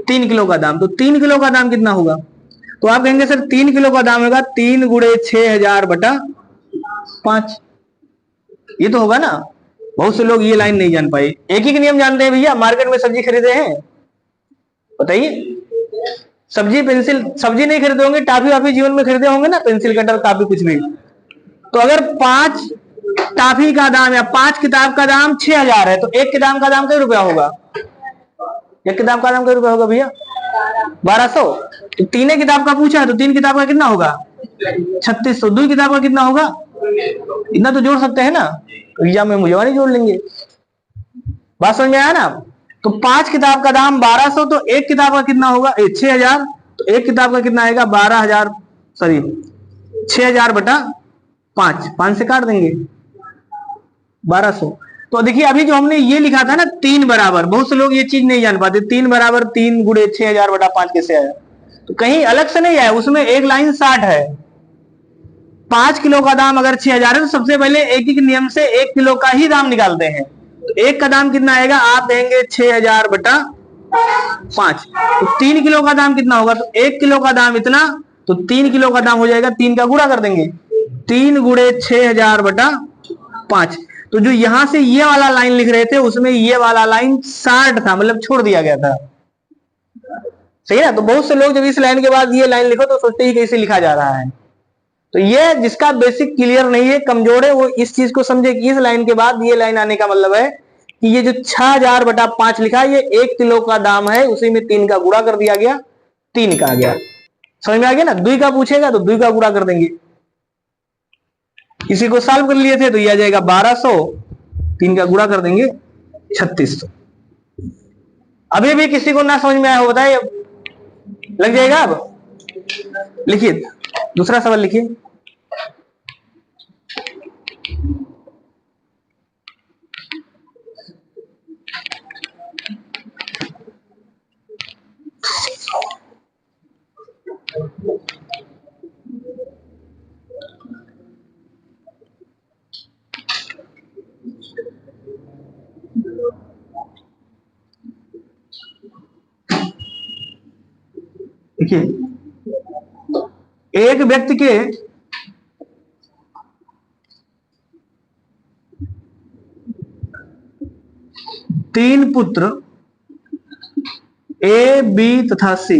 3 किलो का दाम। तो 3 किलो का दाम कितना होगा? तो आप कहेंगे सर 3 किलो का दाम होगा 3 गुणे 6000 बटा 5। ये तो होगा ना। बहुत से लोग ये लाइन नहीं जान पाए। एक ही नियम जानते हैं भैया। मार्केट में सब्जी खरीदे हैं, बताइए। सब्जी पेंसिल, सब्जी नहीं खरीदे होंगे, टॉफी वाफी जीवन में खरीदे होंगे ना, पेंसिल कटर काफी कुछ भी। तो अगर 5 टॉफी का दाम या 5 किताब का दाम 6000 है तो एक किताब का दाम कई रुपया होगा? एक किताब का दाम कई रुपया होगा भैया? 1200। तो 3 किताब का पूछा है तो 3 किताब का कितना होगा? 3600। 2 किताब का कितना होगा? इतना तो जोड़ सकते हैं ना, एग्जाम में मुझे नहीं जोड़ लेंगे। बात समझ में आया ना। तो 5 किताब का दाम 1200, तो एक किताब का कितना होगा 6000, तो एक किताब का कितना आएगा 12000, सॉरी 6000 बटा 5, 5 से काट देंगे 1200। तो देखिए अभी जो हमने ये लिखा था ना 3 बराबर, बहुत से लोग ये चीज नहीं जान पाते, 3 बराबर 3 गुणे 6000 बटा 5 कैसे आया, तो कहीं अलग से नहीं आया, उसमें एक लाइन 60 है। 5 किलो का दाम अगर 6000 है तो सबसे पहले एक एक नियम से 1 किलो का ही दाम निकालते हैं। तो एक का दाम कितना आएगा, आप देंगे 6000 बटा 5, तो 3 किलो का दाम कितना होगा, तो 1 किलो का दाम इतना, तो 3 किलो का दाम हो जाएगा, 3 का गुणा कर देंगे, 3 गुणे 6000 बटा 5। तो जो यहां से ये वाला लाइन लिख रहे थे उसमें ये वाला लाइन 60 था, मतलब छोड़ दिया गया था, सही है ना। तो बहुत से लोग जब इस लाइन के बाद ये लाइन लिखो तो सोचते ही कैसे लिखा जा रहा है। तो ये जिसका बेसिक क्लियर नहीं है, कमजोर है, वो इस चीज को समझे कि इस लाइन के बाद ये लाइन आने का मतलब है कि ये जो 6000 बटा 5 लिखा है ये 1 किलो का दाम है, उसी में 3 का गुणा कर दिया गया, 3 का आ गया। समझ में आ गया ना। 2 का पूछेगा तो 2 का गुणा कर देंगे। इसी को सॉल्व कर लिए थे तो ये आ जाएगा 1200, 3 का गुणा कर देंगे 3600। अभी भी किसी को ना समझ में आया हो बताइए, लग जाएगा। अब लिखिए दूसरा सवाल लिखिए। देखिए एक व्यक्ति के 3 पुत्र ए, बी तथा सी,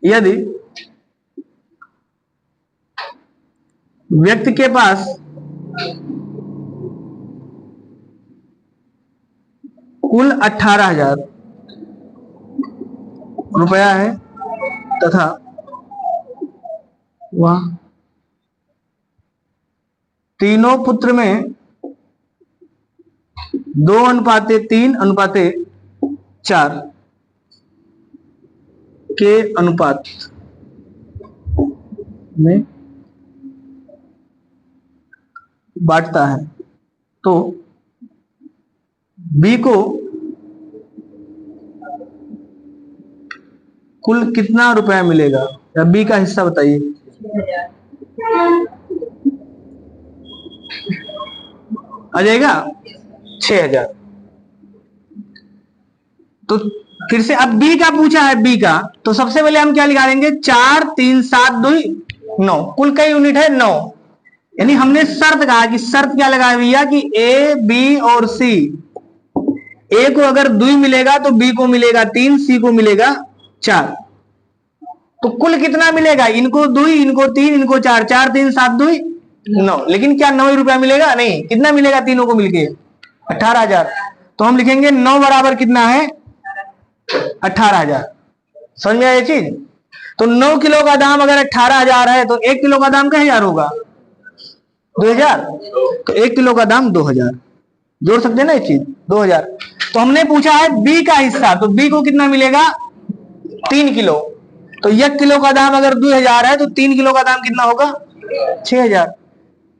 यदि व्यक्ति के पास कुल 18,000 रुपया है तथा वह तीनों पुत्र में 2:3:4 के अनुपात में बांटता है, तो बी को कुल कितना रुपया मिलेगा, या बी का हिस्सा बताइए। आ जाएगा 6000। तो फिर से अब बी का पूछा है, बी का तो सबसे पहले हम क्या लिखा देंगे, 4 3 7 2 9, कुल कई यूनिट है 9। यानी हमने शर्त कहा कि शर्त क्या लगा भैया कि ए, बी और सी, ए को अगर 2 मिलेगा तो बी को मिलेगा 3, सी को मिलेगा 4। तो कुल कितना मिलेगा, इनको 2, इनको 3, इनको 4, 4 3 7 2 9। लेकिन क्या 9 रुपया मिलेगा, नहीं, कितना मिलेगा तीनों को मिलके 18,000। तो हम लिखेंगे 9 बराबर कितना है 18,000। समझ में आया ये चीज। तो 9 किलो का दाम अगर 18,000 है तो 1 किलो का दाम क्या हजार होगा 2000, तो 1 किलो का दाम 2000। जोड़ सकते हैं ना ये चीज 2000। तो हमने पूछा है बी का हिस्सा, तो बी को कितना मिलेगा 3 किलो। तो 1 किलो का दाम अगर 2000 है तो 3 किलो का दाम कितना होगा 6000।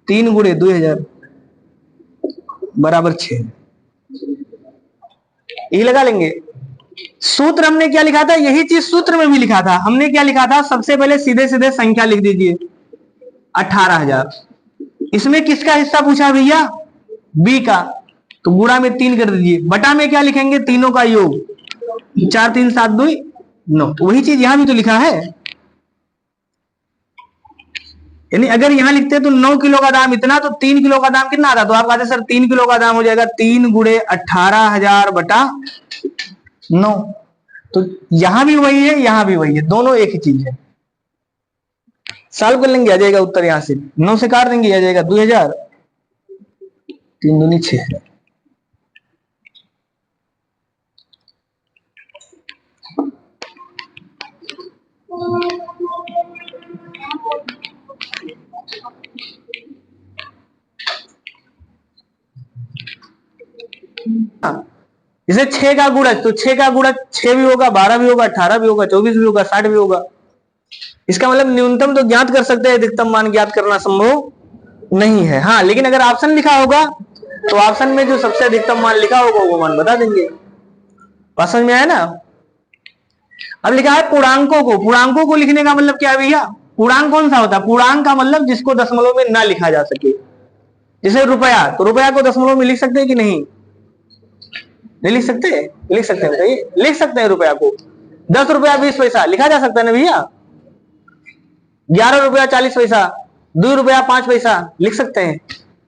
3 गुणे 2000 बराबर 6, यही लगा लेंगे। सूत्र हमने क्या लिखा था, यही चीज सूत्र में भी लिखा था। हमने क्या लिखा था, सबसे पहले सीधे सीधे संख्या लिख दीजिए 18,000। इसमें किसका हिस्सा पूछा भैया, बी का, तो गुणा में 3 कर दीजिए, बटा में क्या लिखेंगे तीनों का योग, 4 3 7 2 9। तो वही चीज यहां भी तो लिखा है। यानी अगर यहां लिखते तो 9 किलो का दाम इतना, तो 3 किलो का दाम कितना आता, तो आप कहते सर 3 किलो का दाम हो जाएगा 3 गुणे 18,000 बटा 9। तो यहां भी वही है, यहां भी वही है, दोनों एक ही चीज है। सॉल्व कर लेंगे, आ जाएगा उत्तर यहां से 9 से काट देंगे, आ जाएगा 2000, 3 दूनी 6। जैसे 6 का गुणज, तो 6 का गुणज 6 भी होगा, 12 भी होगा, 18 भी होगा, 24 भी होगा, 60 भी होगा। इसका मतलब न्यूनतम तो ज्ञात कर सकते हैं, अधिकतम मान ज्ञात करना संभव नहीं है। हाँ, लेकिन अगर ऑप्शन लिखा होगा तो ऑप्शन में जो सबसे अधिकतम मान लिखा होगा वो मान बता देंगे। बात समझ में आया ना? अब लिखा है पूर्णांकों को। पूर्णांकों को लिखने का मतलब क्या है भैया? पूर्णांक कौन सा होता है? पूर्णांक का मतलब जिसको दशमलव में ना लिखा जा सके। जैसे रुपया, तो रुपया को दशमलव में लिख सकते हैं कि नहीं? नहीं लिख सकते? लिख सकते हैं, बताइए। लिख सकते हैं रुपया को। 10 रुपया 20 पैसा लिखा जा सकता है ना भैया? 11 रुपया 40 पैसा, 2 रुपया 5 पैसा लिख सकते हैं।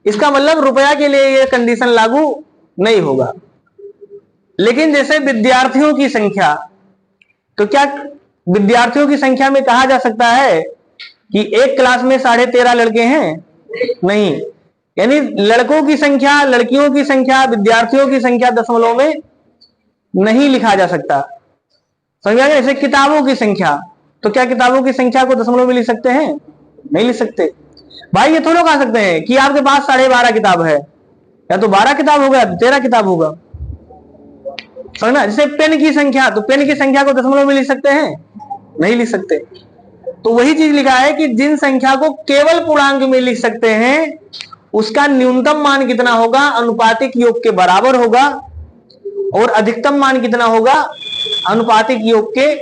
इसका मतलब रुपया के लिए ये कंडीशन लागू नहीं होगा। लेकिन जैसे विद्यार्थियों की संख्या, तो क्या विद्यार्थियों की संख्या में कहा जा सकता है कि एक क्लास में 13.5 लड़के हैं? नहीं, यानी लड़कों की संख्या, लड़कियों की संख्या, विद्यार्थियों की संख्या दशमलव में नहीं लिखा जा सकता। समझ में आ गया? जैसे किताबों की संख्या, तो क्या किताबों की संख्या को दशमलव में लिख सकते हैं? नहीं लिख सकते। भाई ये थोड़ा कह सकते हैं कि आपके पास 12.5 किताब है, या तो 12 किताब होगा या तो 13 किताब होगा। समझना? जैसे पेन की संख्या, तो पेन की संख्या को दशमलव में लिख सकते हैं? नहीं लिख सकते। तो वही चीज लिखा है कि जिन संख्या को केवल पूर्णांक में लिख सकते हैं उसका न्यूनतम मान कितना होगा? अनुपातिक योग के बराबर होगा। और अधिकतम मान कितना होगा? अनुपातिक योग के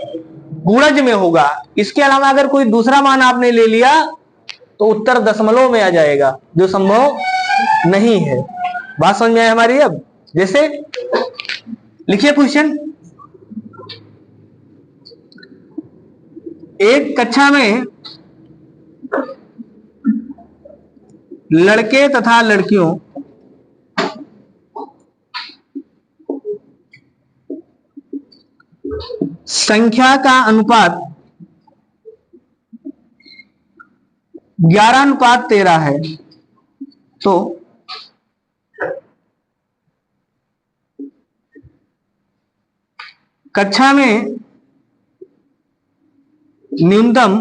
गुणज में होगा। इसके अलावा अगर कोई दूसरा मान आपने ले लिया तो उत्तर दशमलव में आ जाएगा, जो संभव नहीं है। बात समझ में आए हमारी? अब जैसे लिखिए क्वेश्चन। एक कक्षा में लड़के तथा लड़कियों संख्या का अनुपात 11:13 है, तो कक्षा में न्यूनतम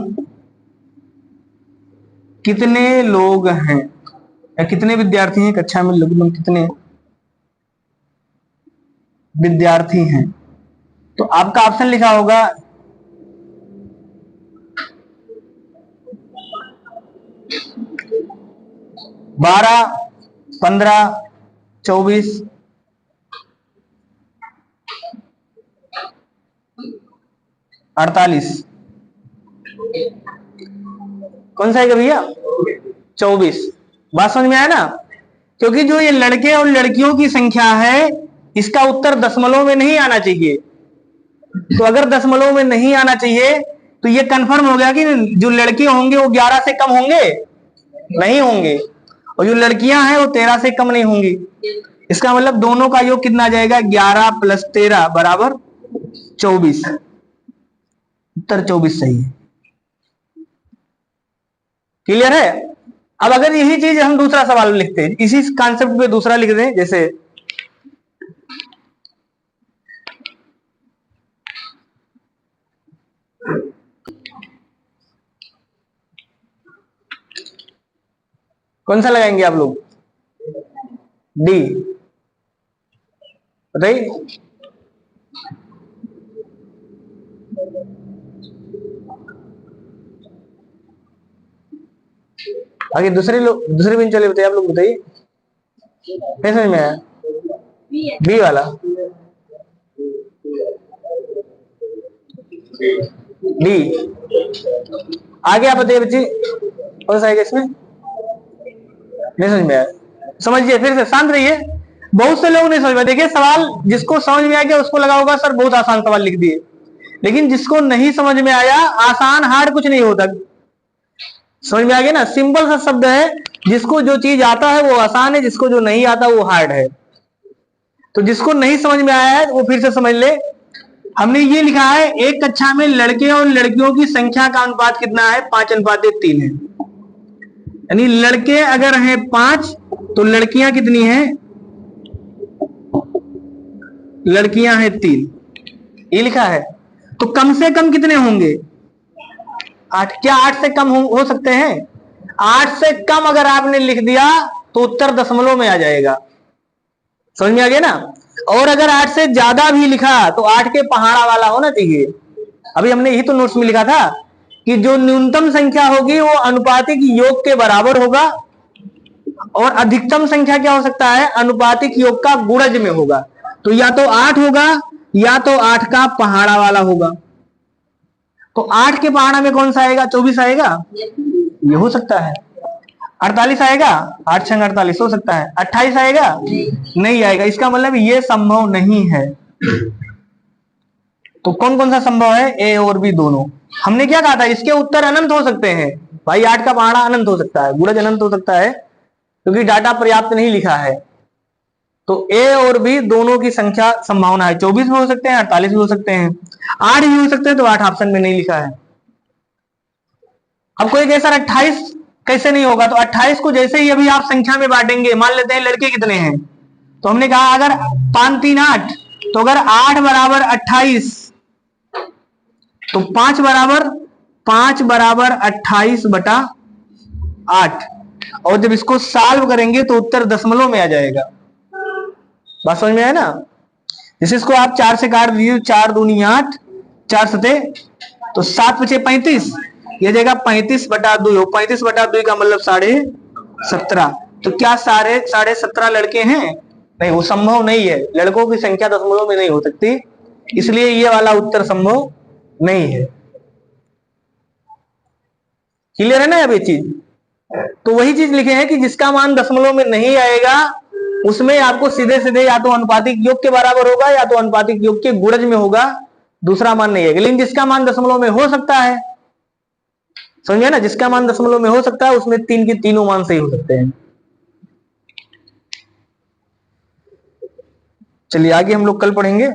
कितने लोग हैं, या कितने विद्यार्थी हैं? कक्षा में लगभग कितने विद्यार्थी हैं? तो आपका ऑप्शन लिखा होगा 12, 15, 24, 48। कौन सा है भैया? 24। बात समझ में आया ना? क्योंकि जो ये लड़के और लड़कियों की संख्या है इसका उत्तर दशमलव में नहीं आना चाहिए। तो अगर दशमलव में नहीं आना चाहिए तो ये कंफर्म हो गया कि जो लड़के होंगे वो 11 से कम होंगे? नहीं होंगे। और जो लड़कियां हैं वो 13 से कम नहीं होंगी। इसका मतलब दोनों का योग कितना आ जाएगा? 11 + 13 बराबर 24। उत्तर 24 सही है। क्लियर है? अब अगर यही चीज हम दूसरा सवाल लिखते हैं, इसी कॉन्सेप्ट पे दूसरा लिख दें, जैसे कौन सा लगाएंगे आप लोग? डी, बताइए। आगे दूसरे लोग, दूसरे बेंच वाले बताइए, आप लोग बताइए। नहीं समझ में आया? बी वाला, डी। आगे आप बताइए बच्ची, कौन सा आएगा इसमें? नहीं समझ में आया? समझिए, फिर से शांत रहिए। बहुत से लोग नहीं समझ में। देखिए, सवाल जिसको समझ में आ गया उसको लगा होगा सर बहुत आसान सवाल लिख दिए, लेकिन जिसको नहीं समझ में आया, आसान हार्ड कुछ नहीं होता। समझ में आ गया ना? सिंपल सा शब्द है, जिसको जो चीज आता है वो आसान है, जिसको जो नहीं आता वो हार्ड है। तो जिसको नहीं समझ में आया है वो फिर से समझ ले। हमने ये लिखा है एक कक्षा में लड़के और लड़कियों की संख्या का अनुपात कितना है? 5:3 है। यानी लड़के अगर हैं 5 तो लड़कियां कितनी हैं? लड़कियां हैं 3। ये लिखा है। तो कम से कम कितने होंगे? 8, क्या 8 से कम हो सकते हैं? 8 से कम अगर आपने लिख दिया तो उत्तर दशमलव में आ जाएगा। समझ में आ गया ना? और अगर 8 से ज्यादा भी लिखा तो 8 के पहाड़ा वाला होना चाहिए। अभी हमने यही तो नोट्स में लिखा था कि जो न्यूनतम संख्या होगी वो अनुपातिक योग के बराबर होगा, और अधिकतम संख्या क्या हो सकता है? अनुपातिक योग का गुणज में होगा। तो या तो 8 होगा या तो 8 का पहाड़ा वाला होगा। तो 8 के पहाड़ा में कौन सा आएगा? 24 आएगा, ये हो सकता है। 48 आएगा, 8 छंग 48 हो सकता है। 28 आएगा, नहीं आएगा। इसका मतलब ये संभव नहीं है। तो कौन कौन सा संभव है? ए और बी दोनों। हमने क्या कहा था? इसके उत्तर अनंत हो सकते हैं भाई। 8 का पहाड़ा अनंत हो सकता है, गुणज अनंत हो सकता है, क्योंकि डाटा पर्याप्त नहीं लिखा है। तो ए और बी दोनों की संख्या संभावना है। 24 भी हो सकते हैं, 48 भी हो सकते हैं, 8 भी हो सकते हैं। तो 8 ऑप्शन में नहीं लिखा है। अब कोई कहे सर 28 कैसे नहीं होगा? तो 28 को जैसे ही अभी आप संख्या में बांटेंगे, मान लेते हैं लड़के कितने हैं, तो हमने कहा अगर 5 3 8, तो अगर 8 बराबर 28 तो 5 बराबर 28 बटा 8, और जब इसको सॉल्व करेंगे तो उत्तर दशमलव में आ जाएगा। बात समझ में आया ना? जैसे इसको आप 4 से काट दीजिए, 4 दूनी 8, 4 सते तो 7 पचे 35, ये जाएगा 35 बटा 2। 35 बटा 2 का मतलब 17.5। तो क्या सारे 17.5 लड़के हैं? नहीं, वो संभव नहीं है। लड़कों की संख्या दशमलव में नहीं हो सकती, इसलिए ये वाला उत्तर संभव नहीं है। क्लियर है ना अब ये चीज? तो वही चीज लिखे हैं कि जिसका मान दशमलव में नहीं आएगा उसमें आपको सीधे सीधे या तो अनुपातिक योग के बराबर होगा या तो अनुपातिक योग के गुणज में होगा, दूसरा मान नहीं है। लेकिन जिसका मान दशमलव में हो सकता है, समझे ना, जिसका मान दशमलव में हो सकता है उसमें 3 के तीनों मान सही हो सकते हैं। चलिए आगे हम लोग कल पढ़ेंगे।